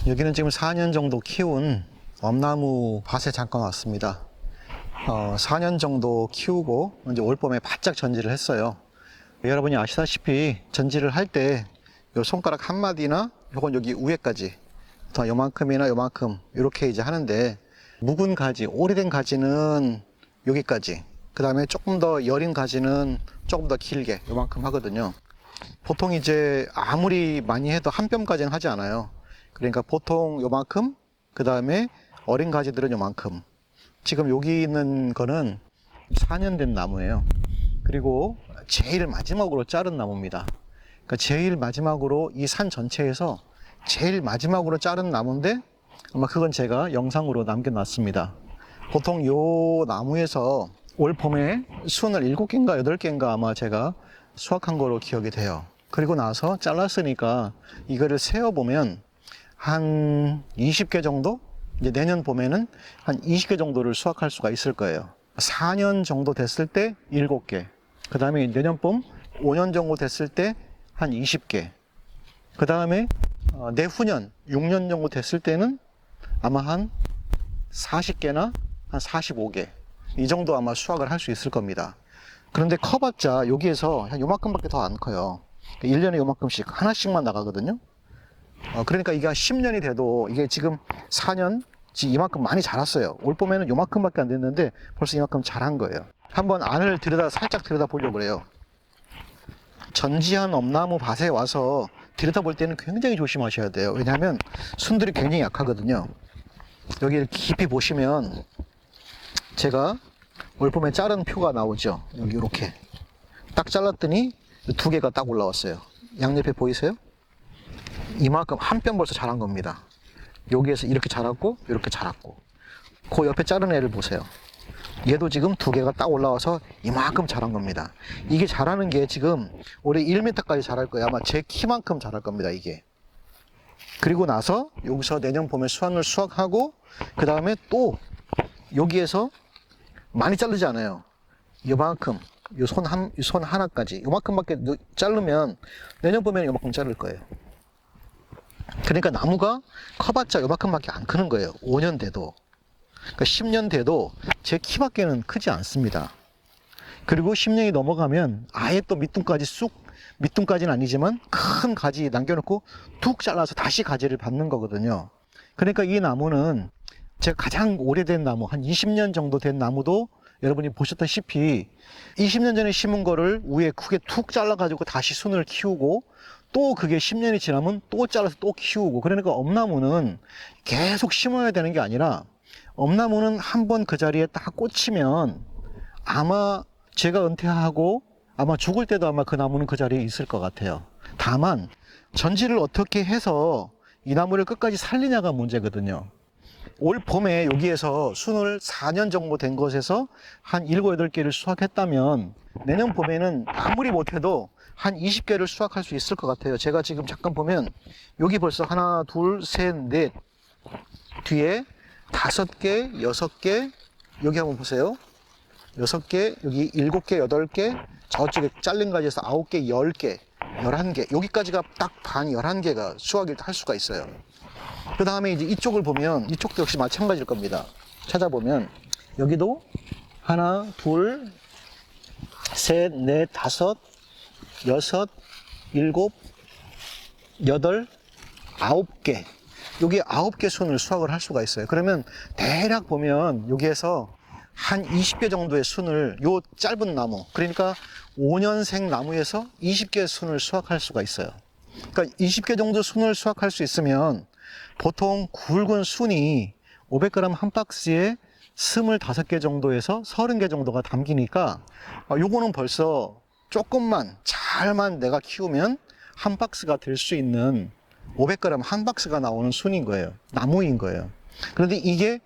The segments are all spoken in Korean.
여기는 지금 4년 정도 키운 엄나무 밭에 잠깐 왔습니다. 4년 정도 키우고 이제 올봄에 바짝 전지를 했어요. 여러분이 아시다시피 전지를 할 때 요 손가락 한 마디나 요건 여기 위에까지 더 요만큼이나 요만큼 이렇게 이제 하는데, 묵은 가지, 오래된 가지는 여기까지, 그 다음에 조금 더 여린 가지는 조금 더 길게 요만큼 하거든요. 보통 이제 아무리 많이 해도 한 뼘까지는 하지 않아요. 그러니까 보통 요만큼, 그 다음에 어린 가지들은 요만큼. 지금 여기 있는 거는 4년 된 나무예요. 그리고 제일 마지막으로 자른 나무입니다. 그러니까 제일 마지막으로 이 산 전체에서 제일 마지막으로 자른 나무인데, 아마 그건 제가 영상으로 남겨놨습니다. 보통 요 나무에서 올 봄에 순을 7개인가 8개인가 아마 제가 수확한 거로 기억이 돼요. 그리고 나서 잘랐으니까 이거를 세어보면 한 20개 정도? 이제 내년 봄에는 한 20개 정도를 수확할 수가 있을 거예요. 4년 정도 됐을 때 7개. 그 다음에 내년 봄 5년 정도 됐을 때 한 20개. 그 다음에 내후년 6년 정도 됐을 때는 아마 한 40개나 한 45개. 이 정도 아마 수확을 할 수 있을 겁니다. 그런데 커봤자 여기에서 한 요만큼밖에 더 안 커요. 1년에 요만큼씩 하나씩만 나가거든요. 그러니까 이게 한 10년이 돼도 이게 지금 4년 이만큼 많이 자랐어요. 올 봄에는 요만큼밖에 안 됐는데 벌써 이만큼 자란 거예요. 한번 안을 살짝 들여다 보려고 그래요. 전지한 엄나무 밭에 와서 들여다 볼 때는 굉장히 조심하셔야 돼요. 왜냐하면 순들이 굉장히 약하거든요. 여기 깊이 보시면 제가 올 봄에 자른 표가 나오죠. 여기 이렇게 딱 잘랐더니 2개가 딱 올라왔어요. 양옆에 보이세요? 이만큼 한 뼘 벌써 자란 겁니다. 여기에서 이렇게 자랐고 이렇게 자랐고, 그 옆에 자른 애를 보세요. 얘도 지금 2개가 딱 올라와서 이만큼 자란 겁니다. 이게 자라는 게 지금 올해 1m까지 자랄 거예요. 아마 제 키만큼 자랄 겁니다, 이게. 그리고 나서 여기서 내년 봄에 수확을 수확하고, 그 다음에 또 여기에서 많이 자르지 않아요. 요만큼, 요 손 하나까지 요만큼밖에 자르면 내년 봄에는 요만큼 자를 거예요. 그러니까 나무가 커봤자 요만큼밖에 안 크는 거예요. 5년 돼도. 그러니까 10년 돼도 제 키밖에는 크지 않습니다. 그리고 10년이 넘어가면 아예 또 밑둥까지는 아니지만 큰 가지 남겨놓고 툭 잘라서 다시 가지를 받는 거거든요. 그러니까 이 나무는 제가 가장 오래된 나무, 한 20년 정도 된 나무도 여러분이 보셨다시피 20년 전에 심은 거를 위에 크게 툭 잘라가지고 다시 순을 키우고, 또 그게 10년이 지나면 또 잘라서 또 키우고. 그러니까 엄나무는 계속 심어야 되는 게 아니라, 엄나무는 한번 그 자리에 딱 꽂히면 아마 제가 은퇴하고 아마 죽을 때도 아마 그 나무는 그 자리에 있을 것 같아요. 다만 전지를 어떻게 해서 이 나무를 끝까지 살리냐가 문제거든요. 올 봄에 여기에서 순을 4년 정도 된 것에서 한 7, 8개를 수확했다면 내년 봄에는 아무리 못해도 한 20개를 수확할 수 있을 것 같아요. 제가 지금 잠깐 보면 여기 벌써 하나, 둘, 셋, 넷, 뒤에 5개, 6개, 여기 한번 보세요. 6개, 여기 7개, 8개, 저쪽에 잘린 가지에서 9개, 10개, 11개, 여기까지가 딱 반 11개가 수확을 할 수가 있어요. 그 다음에 이제 이쪽을 보면 이쪽도 역시 마찬가지일 겁니다. 찾아보면 여기도 하나, 둘, 셋, 넷, 5, 6, 7, 8, 9개. 여기 9개 순을 수확을 할 수가 있어요. 그러면 대략 보면 여기에서 한 20개 정도의 순을, 요 짧은 나무, 그러니까 5년생 나무에서 20개 순을 수확할 수가 있어요. 그러니까 20개 정도 순을 수확할 수 있으면 보통 굵은 순이 500g 한 박스에 25개 정도에서 30개 정도가 담기니까 요거는 벌써 조금만 잘만 내가 키우면 한 박스가 될 수 있는 500g 한 박스가 나오는 순인 거예요. 나무인 거예요. 그런데 이게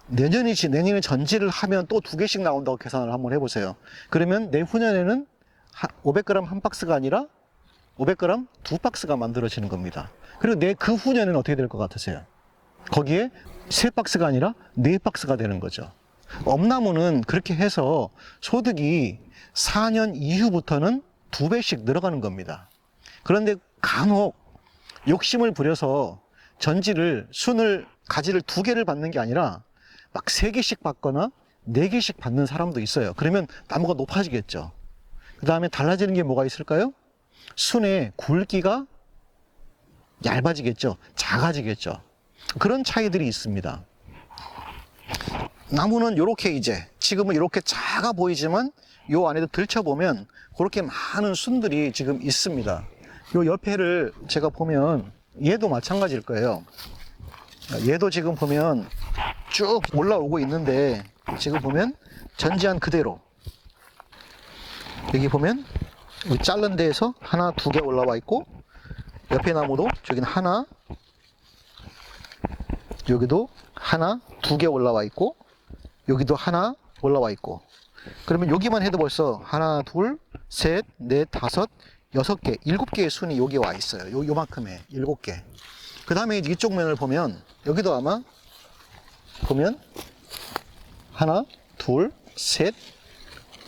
내년에 전지를 하면 또 2개씩 나온다고 계산을 한번 해보세요. 그러면 내후년에는 500g 한 박스가 아니라 500g 2박스가 만들어지는 겁니다. 그리고 그 후년에는 어떻게 될 것 같으세요? 거기에 3박스가 아니라 4박스가 되는 거죠. 엄나무는 그렇게 해서 소득이 4년 이후부터는 2배씩 늘어가는 겁니다. 그런데 간혹 욕심을 부려서 전지를, 순을, 가지를 2개를 받는 게 아니라 막 3개씩 받거나 4개씩 받는 사람도 있어요. 그러면 나무가 높아지겠죠. 그 다음에 달라지는 게 뭐가 있을까요? 순의 굵기가 얇아지겠죠. 작아지겠죠. 그런 차이들이 있습니다. 나무는 이렇게 이제 지금은 이렇게 작아 보이지만 요 안에도 들춰보면 그렇게 많은 순들이 지금 있습니다. 요 옆에를 제가 보면 얘도 마찬가지일 거예요. 얘도 지금 보면 쭉 올라오고 있는데 지금 보면 전지한 그대로 여기 보면 자른 데에서 하나, 2개 올라와 있고 옆에 나무도 저기는 하나, 여기도 하나, 2개 올라와 있고 여기도 하나 올라와 있고 그러면 여기만 해도 벌써 하나, 둘, 셋, 넷, 다섯, 6개, 7개의 순이 여기 와 있어요. 요만큼에 7개. 그 다음에 이쪽 면을 보면 여기도 아마 보면 하나, 둘, 셋,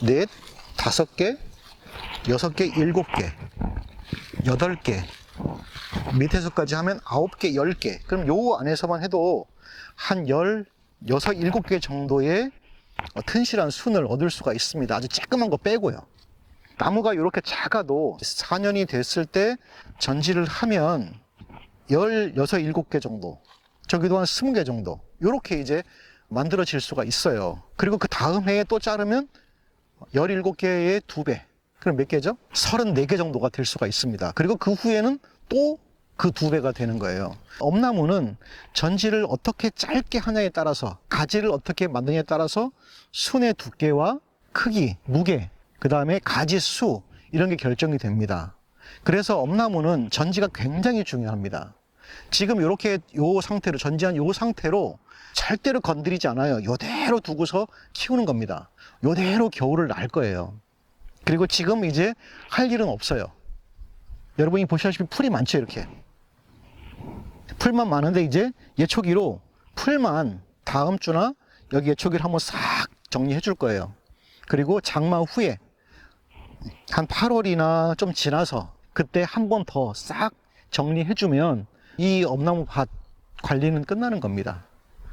넷, 5개, 6개, 7개, 8개, 밑에서까지 하면 9개, 10개. 그럼 요 안에서만 해도 한 16, 7개 정도의 튼실한 순을 얻을 수가 있습니다. 아주 쬐끄만 거 빼고요. 나무가 이렇게 작아도 4년이 됐을 때 전지를 하면 16, 7개 정도, 저기도 한 20개 정도, 이렇게 이제 만들어질 수가 있어요. 그리고 그 다음 해에 또 자르면 17개의 2배. 그럼 몇 개죠? 34개 정도가 될 수가 있습니다. 그리고 그 후에는 또 그 2배가 되는 거예요. 엄나무는 전지를 어떻게 짧게 하냐에 따라서, 가지를 어떻게 만드냐에 따라서 순의 두께와 크기, 무게, 그 다음에 가지 수, 이런 게 결정이 됩니다. 그래서 엄나무는 전지가 굉장히 중요합니다. 지금 이렇게 요 상태로, 전지한 요 상태로 절대로 건드리지 않아요. 요대로 두고서 키우는 겁니다. 요대로 겨울을 날 거예요. 그리고 지금 이제 할 일은 없어요. 여러분이 보시다시피 풀이 많죠, 이렇게. 풀만 많은데 이제 예초기로 풀만 다음 주나 여기 예초기를 한번 싹 정리해 줄 거예요. 그리고 장마 후에 한 8월이나 좀 지나서 그때 한 번 더 싹 정리해 주면 이 엄나무 밭 관리는 끝나는 겁니다.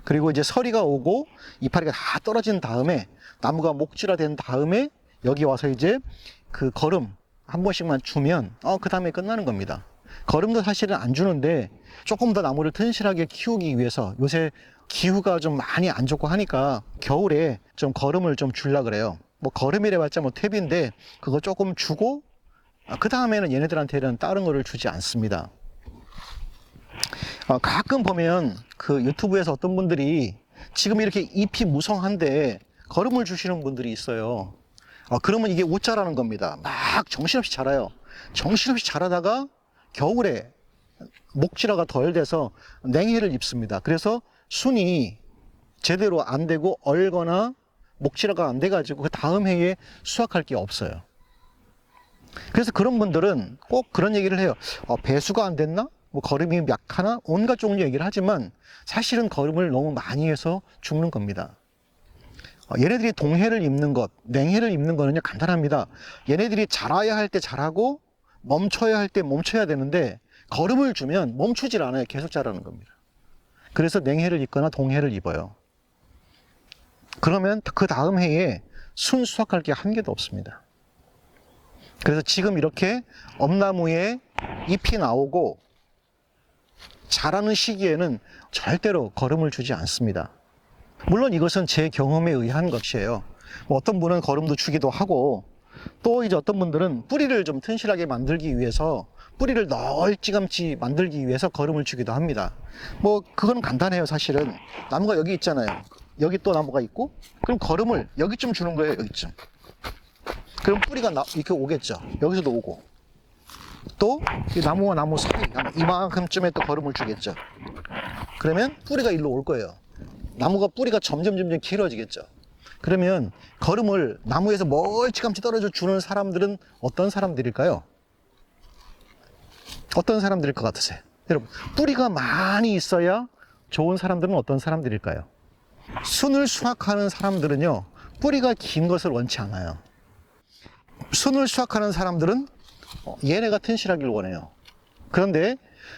그리고 이제 서리가 오고 이파리가 다 떨어진 다음에 나무가 목질화된 다음에 여기 와서 이제 그 거름 한 번씩만 주면 그 다음에 끝나는 겁니다. 거름도 사실은 안 주는데 조금 더 나무를 튼실하게 키우기 위해서 요새 기후가 좀 많이 안 좋고 하니까 겨울에 좀 거름을 좀 주려 그래요. 뭐 거름이래 봤자 뭐 탭인데 그거 조금 주고 그 다음에는 얘네들한테는 다른 거를 주지 않습니다. 가끔 보면 그 유튜브에서 어떤 분들이 지금 이렇게 잎이 무성한데 거름을 주시는 분들이 있어요. 그러면 이게 웃자라는 겁니다. 막 정신없이 자라요. 정신없이 자라다가 겨울에 목질화가 덜 돼서 냉해를 입습니다. 그래서 순이 제대로 안 되고 얼거나 목질화가 안 돼가지고 그 다음 해에 수확할 게 없어요. 그래서 그런 분들은 꼭 그런 얘기를 해요. 배수가 안 됐나? 뭐 거름이 약하나? 온갖 종류 얘기를 하지만 사실은 거름을 너무 많이 해서 죽는 겁니다. 얘네들이 동해를 입는 것, 냉해를 입는 거는요 간단합니다. 얘네들이 자라야 할 때 자라고 멈춰야 할 때 멈춰야 되는데 거름을 주면 멈추질 않아요. 계속 자라는 겁니다. 그래서 냉해를 입거나 동해를 입어요. 그러면 그 다음 해에 순 수확할 게 한 개도 없습니다. 그래서 지금 이렇게 엄나무에 잎이 나오고 자라는 시기에는 절대로 거름을 주지 않습니다. 물론 이것은 제 경험에 의한 것이에요. 뭐 어떤 분은 거름도 주기도 하고 또 이제 어떤 분들은 뿌리를 좀 튼실하게 만들기 위해서 뿌리를 널찍감치 만들기 위해서 거름을 주기도 합니다. 뭐 그건 간단해요. 사실은 나무가 여기 있잖아요. 여기 또 나무가 있고 그럼 거름을 여기쯤 주는 거예요. 여기쯤. 그럼 뿌리가 이렇게 오겠죠. 여기서도 오고 또 이 나무와 나무 사이 이만큼쯤에 또 거름을 주겠죠. 그러면 뿌리가 일로 올 거예요. 나무가 뿌리가 점점 길어지겠죠. 그러면 거름을 나무에서 멀찌감치 떨어져 주는 사람들은 어떤 사람들일까요? 어떤 사람들일 것 같으세요? 여러분, 뿌리가 많이 있어야 좋은 사람들은 어떤 사람들일까요? 순을 수확하는 사람들은요, 뿌리가 긴 것을 원치 않아요. 순을 수확하는 사람들은 얘네가 튼실하길 원해요. 그런데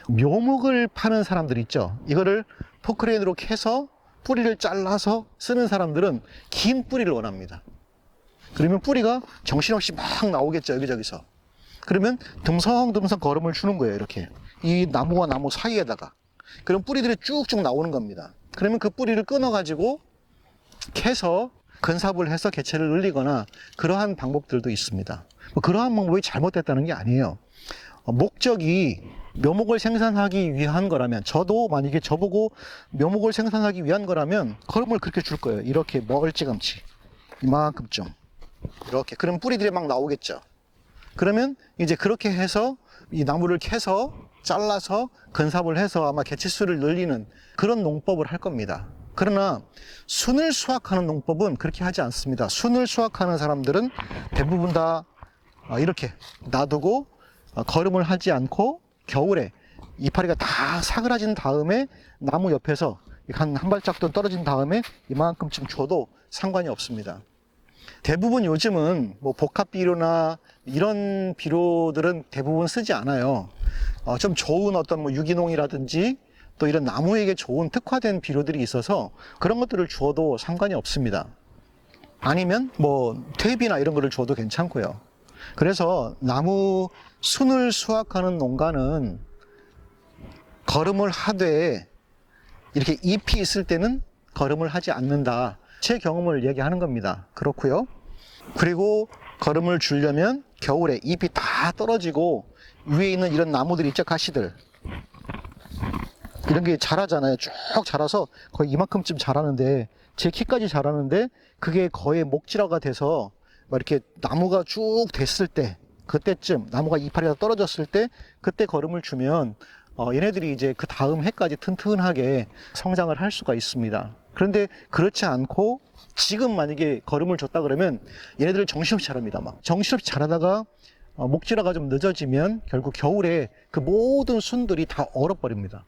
묘목을 파는 사람들 있죠. 이거를 포크레인으로 캐서 뿌리를 잘라서 쓰는 사람들은 긴 뿌리를 원합니다. 그러면 뿌리가 정신없이 막 나오겠죠, 여기저기서. 그러면 듬성듬성 거름을 주는 거예요, 이렇게. 이 나무와 나무 사이에다가. 그럼 뿌리들이 쭉쭉 나오는 겁니다. 그러면 그 뿌리를 끊어가지고 캐서 건삽을 해서 개체를 늘리거나 그러한 방법들도 있습니다. 뭐 그러한 방법이 잘못됐다는 게 아니에요. 목적이 묘목을 생산하기 위한 거라면, 저도 만약에 저보고 묘목을 생산하기 위한 거라면 거름을 그렇게 줄 거예요. 이렇게 멀찌감치 이만큼 좀 이렇게. 그럼 뿌리들이 막 나오겠죠. 그러면 이제 그렇게 해서 이 나무를 캐서 잘라서 건삽을 해서 아마 개체수를 늘리는 그런 농법을 할 겁니다. 그러나 순을 수확하는 농법은 그렇게 하지 않습니다. 순을 수확하는 사람들은 대부분 다 이렇게 놔두고 거름을 하지 않고 겨울에 이파리가 다 사그라진 다음에 나무 옆에서 한 발짝도 떨어진 다음에 이만큼쯤 줘도 상관이 없습니다. 대부분 요즘은 뭐 복합 비료나 이런 비료들은 대부분 쓰지 않아요. 좀 좋은 어떤 뭐 유기농이라든지 또 이런 나무에게 좋은 특화된 비료들이 있어서 그런 것들을 주어도 상관이 없습니다. 아니면 뭐 퇴비나 이런 거를 주어도 괜찮고요. 그래서 나무 순을 수확하는 농가는 거름을 하되 이렇게 잎이 있을 때는 거름을 하지 않는다. 제 경험을 얘기하는 겁니다. 그렇고요. 그리고 거름을 주려면 겨울에 잎이 다 떨어지고 위에 있는 이런 나무들 있죠, 가시들. 이런 게 자라잖아요. 쭉 자라서 거의 이만큼쯤 자라는데, 제 키까지 자라는데 그게 거의 목질화가 돼서 막 이렇게 나무가 쭉 됐을 때, 그때쯤 나무가 이파리가 떨어졌을 때 그때 거름을 주면 얘네들이 이제 그 다음 해까지 튼튼하게 성장을 할 수가 있습니다. 그런데 그렇지 않고 지금 만약에 거름을 줬다 그러면 얘네들 정신없이 자랍니다. 막 정신없이 자라다가 목질화가 좀 늦어지면 결국 겨울에 그 모든 순들이 다 얼어버립니다.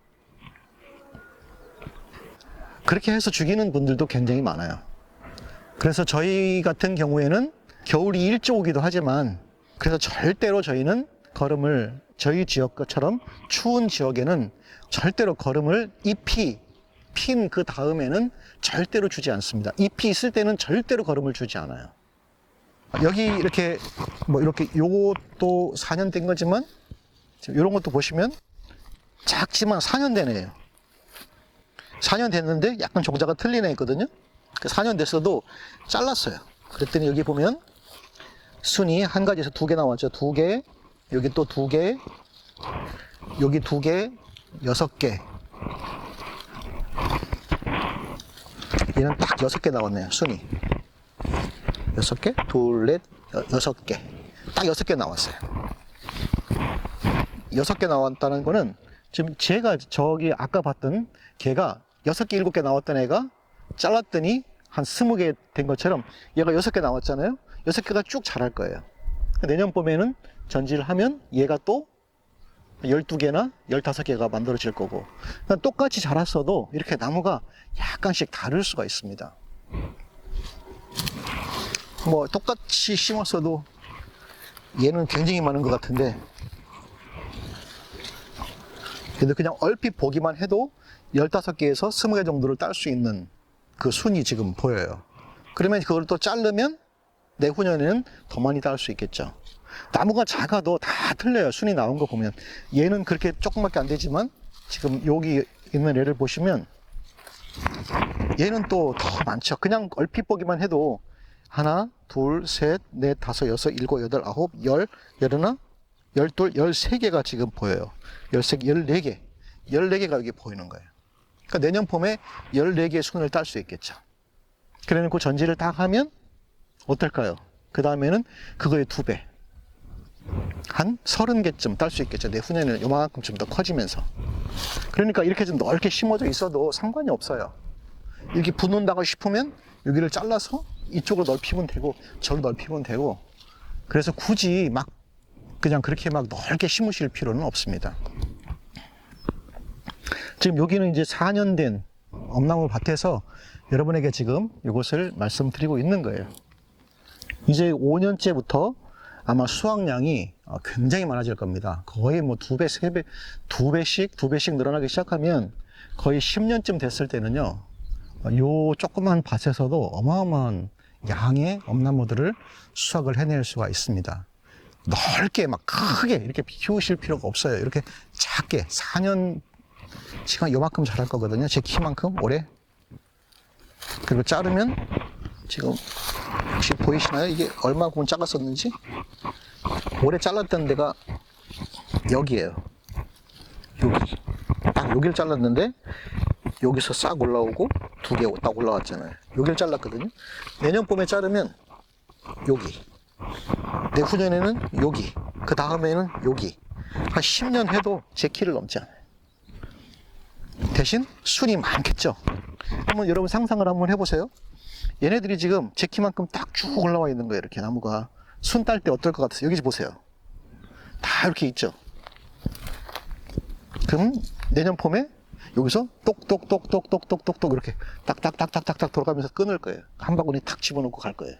그렇게 해서 죽이는 분들도 굉장히 많아요. 그래서 저희 같은 경우에는 겨울이 일찍 오기도 하지만, 그래서 절대로 저희는 거름을, 저희 지역처럼 추운 지역에는 절대로 거름을 잎이 핀 그 다음에는 절대로 주지 않습니다. 잎이 있을 때는 절대로 거름을 주지 않아요. 여기 이렇게 뭐 이렇게 요것도 4년 된 거지만 이런 것도 보시면 작지만 4년 된 애예요. 4년 됐는데 약간 종자가 틀린 애 있거든요. 4년 됐어도 잘랐어요. 그랬더니 여기 보면 순이 한 가지에서 2개 나왔죠. 2개, 여기 또 2개, 여기 2개, 6개. 얘는 딱 6개 나왔네요, 순이. 6개? 둘, 넷, 6개. 딱 6개 나왔어요. 6개 나왔다는 거는 지금 제가 저기 아까 봤던 걔가 6개, 7개 나왔던 애가 잘랐더니 한 20개 된 것처럼 얘가 6개 나왔잖아요. 6개가 쭉 자랄 거예요. 내년 봄에는 전지를 하면 얘가 또 12개나 15개가 만들어질 거고, 똑같이 자랐어도 이렇게 나무가 약간씩 다를 수가 있습니다. 뭐 똑같이 심었어도 얘는 굉장히 많은 것 같은데, 근데 그냥 얼핏 보기만 해도 15개에서 20개 정도를 딸 수 있는 그 순이 지금 보여요. 그러면 그걸 또 자르면 내후년에는 더 많이 딸 수 있겠죠. 나무가 작아도 다 틀려요. 순이 나온 거 보면. 얘는 그렇게 조금밖에 안 되지만 지금 여기 있는 애를 보시면 얘는 또 더 많죠. 그냥 얼핏 보기만 해도 하나, 둘, 셋, 넷, 다섯, 여섯, 일곱, 여덟, 아홉, 열, 열하나, 열둘, 13개가 지금 보여요. 13개, 14개. 14개가 여기 보이는 거예요. 그러니까 내년 봄에 14개의 순을 딸 수 있겠죠. 그래 놓고 전지를 딱 하면 어떨까요? 그 다음에는 그거의 2배. 한 30개쯤 딸 수 있겠죠. 내후년에는 요만큼 좀 더 커지면서. 그러니까 이렇게 좀 넓게 심어져 있어도 상관이 없어요. 이렇게 붙는다고 싶으면 여기를 잘라서 이쪽으로 넓히면 되고 저를 넓히면 되고, 그래서 굳이 막 그냥 그렇게 막 넓게 심으실 필요는 없습니다. 지금 여기는 이제 4년 된 엄나무 밭에서 여러분에게 지금 이것을 말씀드리고 있는 거예요. 이제 5년째부터 아마 수확량이 굉장히 많아질 겁니다. 거의 뭐 2배, 3배, 2배씩 늘어나기 시작하면 거의 10년쯤 됐을 때는요, 요 조그만 밭에서도 어마어마한 양의 엄나무들을 수확을 해낼 수가 있습니다. 넓게 막 크게 이렇게 키우실 필요가 없어요. 이렇게 작게 4년 지금 요만큼 자랄 거거든요. 제 키만큼 올해. 그리고 자르면 지금 혹시 보이시나요? 이게 얼마큼 작았었는지. 올해 잘랐던 데가 여기에요. 여기 딱 여기를 잘랐는데 여기서 싹 올라오고 2개 딱 올라왔잖아요. 여기를 잘랐거든요. 내년 봄에 자르면 여기, 내후년에는 여기, 그 다음에는 여기. 한 10년 해도 제 키를 넘지 않아요. 대신 순이 많겠죠. 한번 여러분 상상을 한번 해보세요. 얘네들이 지금 제 키만큼 딱 쭉 올라와 있는 거예요. 이렇게 나무가 순 딸 때 어떨 것 같아요? 여기 보세요. 다 이렇게 있죠. 그럼 내년 봄에 여기서 똑똑똑똑똑똑똑 이렇게 딱딱딱딱딱딱 돌아가면서 끊을 거예요. 한 바구니 탁 집어넣고 갈 거예요.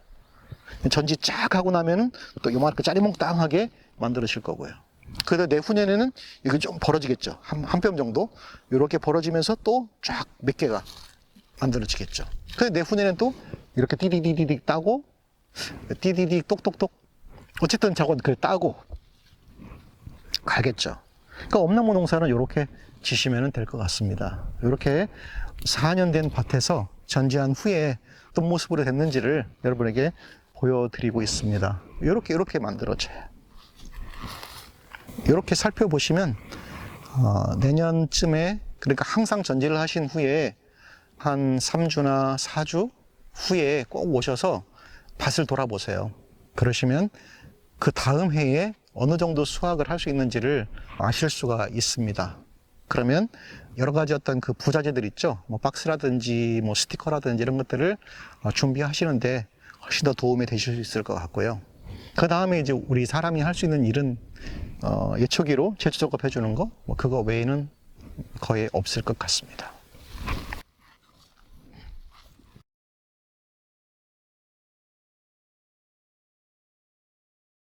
전지 쫙 하고 나면은 또 요만큼 짜리몽땅하게 만들어질 거고요. 그래도 내후년에는 이게 좀 벌어지겠죠. 한 뼘 정도 이렇게 벌어지면서 또 쫙 몇 개가 만들어지겠죠. 그래서 내후년에는 또 이렇게 띠디디디디 따고 띠디디 똑똑똑 어쨌든 저건 그 따고 가겠죠. 그러니까 엄나무 농사는 이렇게 지시면 될 것 같습니다. 이렇게 4년 된 밭에서 전지한 후에 어떤 모습으로 됐는지를 여러분에게 보여드리고 있습니다. 이렇게 만들어져요. 이렇게 살펴보시면 내년쯤에, 그러니까 항상 전지를 하신 후에 한 3주나 4주 후에 꼭 오셔서 밭을 돌아보세요. 그러시면 그 다음 해에 어느 정도 수확을 할 수 있는지를 아실 수가 있습니다. 그러면 여러 가지 어떤 그 부자재들 있죠. 뭐 박스라든지 뭐 스티커라든지 이런 것들을 준비하시는데 훨씬 더 도움이 되실 수 있을 것 같고요. 그 다음에 이제 우리 사람이 할 수 있는 일은 예초기로 제초 작업해 주는 거, 뭐 그거 외에는 거의 없을 것 같습니다.